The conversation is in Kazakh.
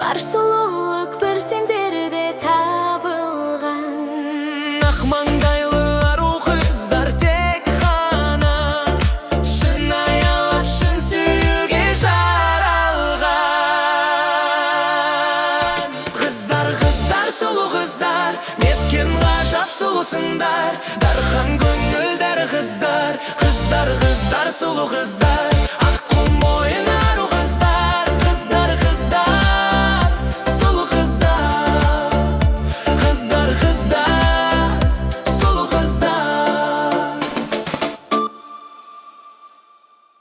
бар сұлулық бір сендерде табылған. Ақ маңдайлы ару қыздар тек қана шын аялап шын сүюге жаралған. Қыздар, қыздар, сұлу қыздар, неткен ғажап сұлусыңдар. Дархан көңілдер қыздар, қыздар, қыздар, сұлу қыздар.